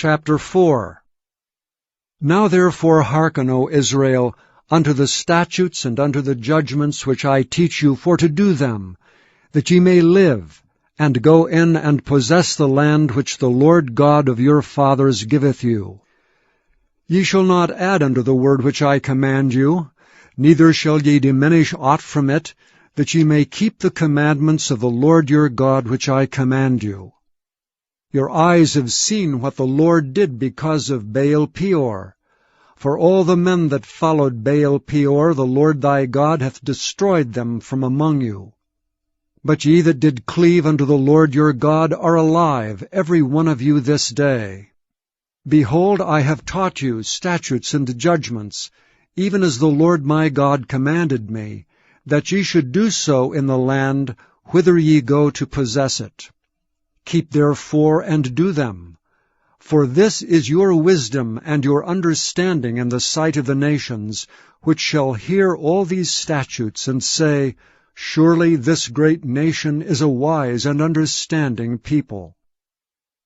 Chapter 4. Now therefore hearken, O Israel, unto the statutes and unto the judgments which I teach you for to do them, that ye may live, and go in and possess the land which the Lord God of your fathers giveth you. Ye shall not add unto the word which I command you, neither shall ye diminish aught from it, that ye may keep the commandments of the Lord your God which I command you. Your eyes have seen what the Lord did because of Baal-peor. For all the men that followed Baal-peor, the Lord thy God hath destroyed them from among you. But ye that did cleave unto the Lord your God are alive, every one of you this day. Behold, I have taught you statutes and judgments, even as the Lord my God commanded me, that ye should do so in the land whither ye go to possess it. Keep therefore and do them. For this is your wisdom and your understanding in the sight of the nations, which shall hear all these statutes, and say, Surely this great nation is a wise and understanding people.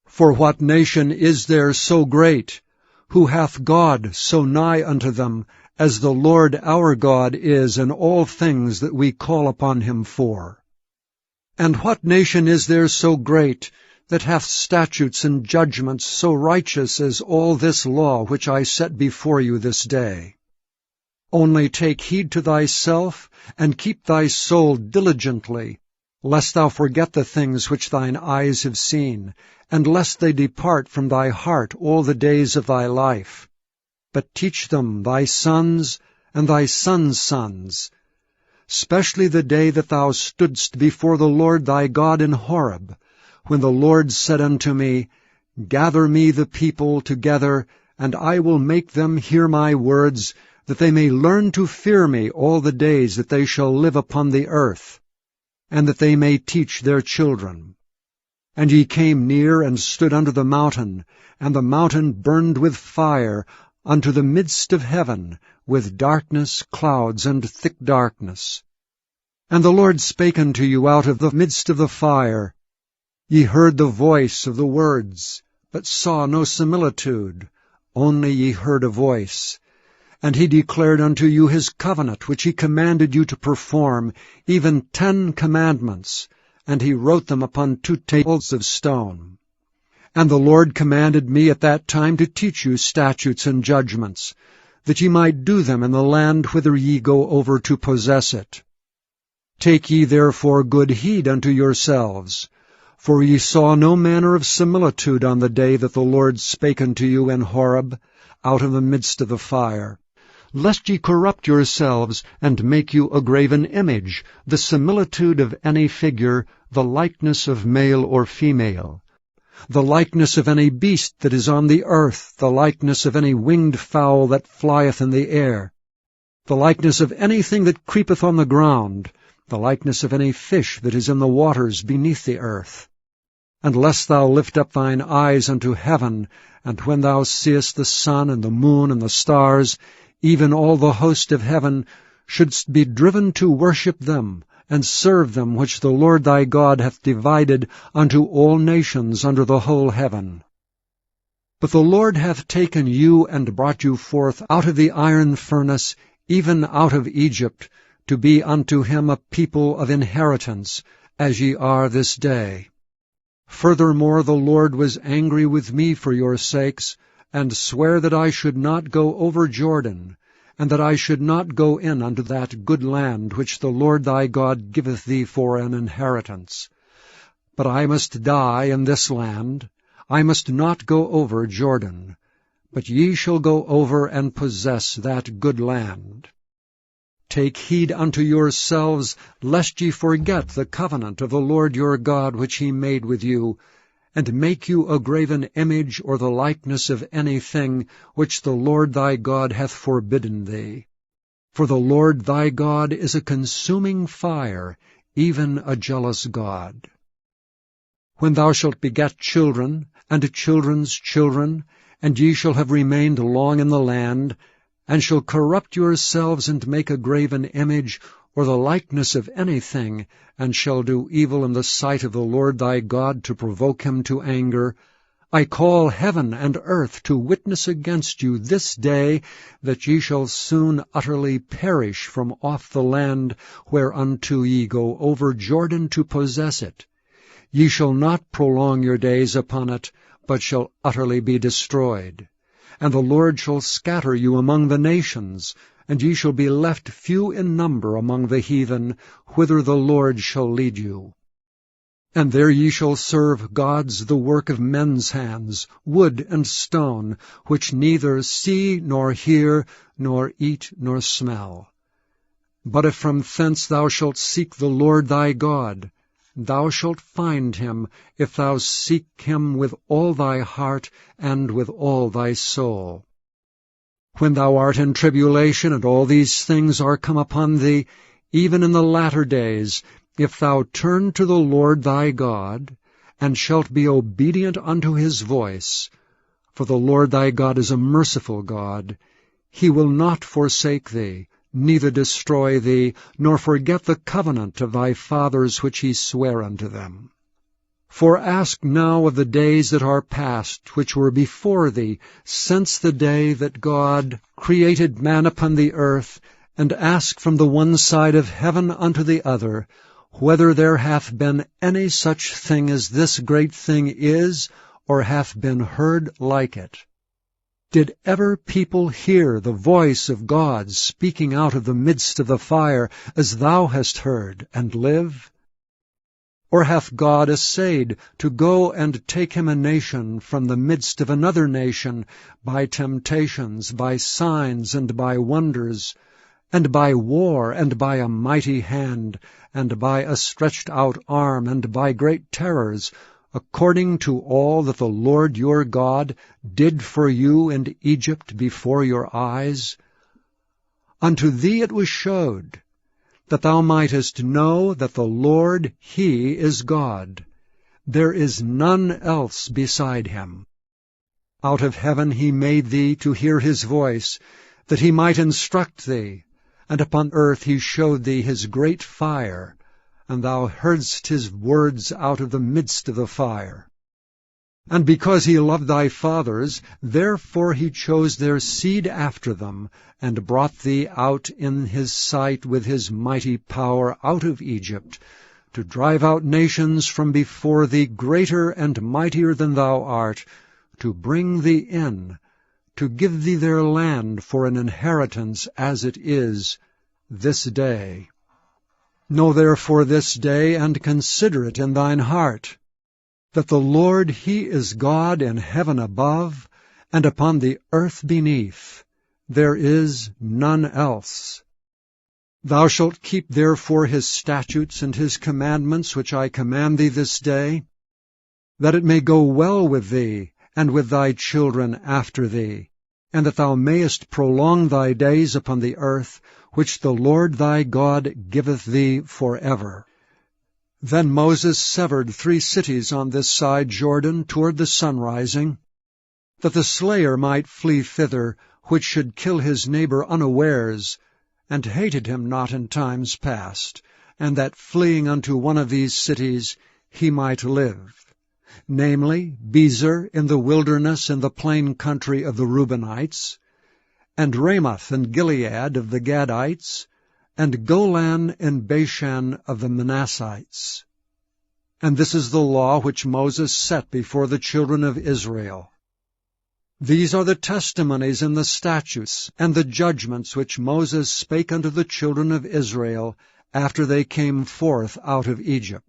For what nation is there so great, who hath God so nigh unto them, as the Lord our God is in all things that we call upon him for? And what nation is there so great, that hath statutes and judgments so righteous as all this law which I set before you this day? Only take heed to thyself, and keep thy soul diligently, lest thou forget the things which thine eyes have seen, and lest they depart from thy heart all the days of thy life. But teach them thy sons and thy sons' sons, specially the day that thou stoodst before the Lord thy God in Horeb, when the Lord said unto me, Gather me the people together, and I will make them hear my words, that they may learn to fear me all the days that they shall live upon the earth, and that they may teach their children. And ye came near and stood under the mountain, and the mountain burned with fire unto the midst of heaven, with darkness, clouds, and thick darkness. And the Lord spake unto you out of the midst of the fire. Ye heard the voice of the words, but saw no similitude, only ye heard a voice. And he declared unto you his covenant, which he commanded you to perform, even 10 commandments, and he wrote them upon 2 tables of stone. And the Lord commanded me at that time to teach you statutes and judgments, that ye might do them in the land whither ye go over to possess it. Take ye therefore good heed unto yourselves, for ye saw no manner of similitude on the day that the Lord spake unto you in Horeb, out of the midst of the fire, lest ye corrupt yourselves, and make you a graven image, the similitude of any figure, the likeness of male or female, the likeness of any beast that is on the earth, the likeness of any winged fowl that flieth in the air, the likeness of anything that creepeth on the ground, the likeness of any fish that is in the waters beneath the earth. And lest thou lift up thine eyes unto heaven, and when thou seest the sun and the moon and the stars, even all the host of heaven, shouldst be driven to worship them, and serve them which the Lord thy God hath divided unto all nations under the whole heaven. But the Lord hath taken you and brought you forth out of the iron furnace, even out of Egypt, to be unto him a people of inheritance, as ye are this day. Furthermore the Lord was angry with me for your sakes, and sware that I should not go over Jordan, and that I should not go in unto that good land which the Lord thy God giveth thee for an inheritance. But I must die in this land, I must not go over Jordan, but ye shall go over and possess that good land. Take heed unto yourselves, lest ye forget the covenant of the Lord your God which he made with you, and make you a graven image or the likeness of anything which the Lord thy God hath forbidden thee. For the Lord thy God is a consuming fire, even a jealous God. When thou shalt beget children, and children's children, and ye shall have remained long in the land, and shall corrupt yourselves and make a graven image, or the likeness of anything, and shall do evil in the sight of the Lord thy God to provoke him to anger, I call heaven and earth to witness against you this day, that ye shall soon utterly perish from off the land whereunto ye go over Jordan to possess it. Ye shall not prolong your days upon it, but shall utterly be destroyed. And the Lord shall scatter you among the nations, and ye shall be left few in number among the heathen, whither the Lord shall lead you. And there ye shall serve gods the work of men's hands, wood and stone, which neither see nor hear, nor eat nor smell. But if from thence thou shalt seek the Lord thy God, thou shalt find him, if thou seek him with all thy heart and with all thy soul. When thou art in tribulation, and all these things are come upon thee, even in the latter days, if thou turn to the Lord thy God, and shalt be obedient unto his voice, for the Lord thy God is a merciful God, he will not forsake thee, neither destroy thee, nor forget the covenant of thy fathers which he sware unto them. For ask now of the days that are past, which were before thee, since the day that God created man upon the earth, and ask from the one side of heaven unto the other, whether there hath been any such thing as this great thing is, or hath been heard like it. Did ever people hear the voice of God speaking out of the midst of the fire, as thou hast heard, and live? Or hath God essayed to go and take him a nation from the midst of another nation, by temptations, by signs, and by wonders, and by war, and by a mighty hand, and by a stretched out arm, and by great terrors, according to all that the Lord your God did for you in Egypt before your eyes? Unto thee it was showed, that thou mightest know that the Lord, he is God. There is none else beside him. Out of heaven he made thee to hear his voice, that he might instruct thee, and upon earth he showed thee his great fire, and thou heardst his words out of the midst of the fire. And because he loved thy fathers, therefore he chose their seed after them, and brought thee out in his sight with his mighty power out of Egypt, to drive out nations from before thee greater and mightier than thou art, to bring thee in, to give thee their land for an inheritance as it is this day. Know therefore this day, and consider it in thine heart, that the Lord he is God in heaven above, and upon the earth beneath. There is none else. Thou shalt keep therefore his statutes and his commandments which I command thee this day, that it may go well with thee, and with thy children after thee, and that thou mayest prolong thy days upon the earth, which the Lord thy God giveth thee forever. Then Moses severed 3 cities on this side Jordan toward the sunrising, that the slayer might flee thither, which should kill his neighbor unawares, and hated him not in times past, and that fleeing unto one of these cities he might live, namely, Bezer in the wilderness in the plain country of the Reubenites, and Ramoth and Gilead of the Gadites, and Golan in Bashan of the Manassites. And this is the law which Moses set before the children of Israel. These are the testimonies and the statutes and the judgments which Moses spake unto the children of Israel after they came forth out of Egypt.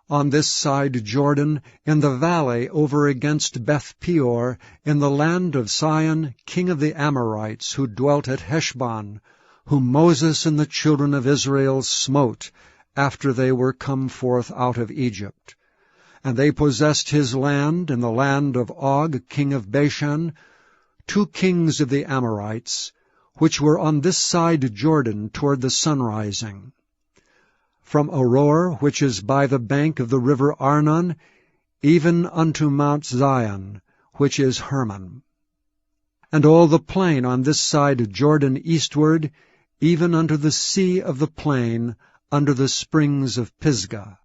On this side Jordan, in the valley over against Beth-peor, in the land of Sihon, king of the Amorites, who dwelt at Heshbon, whom Moses and the children of Israel smote after they were come forth out of Egypt. And they possessed his land in the land of Og, king of Bashan, 2 kings of the Amorites, which were on this side Jordan toward the sunrising. From Aroer, which is by the bank of the river Arnon, even unto Mount Zion, which is Hermon. And all the plain on this side Jordan eastward, even unto the sea of the plain, under the springs of Pisgah.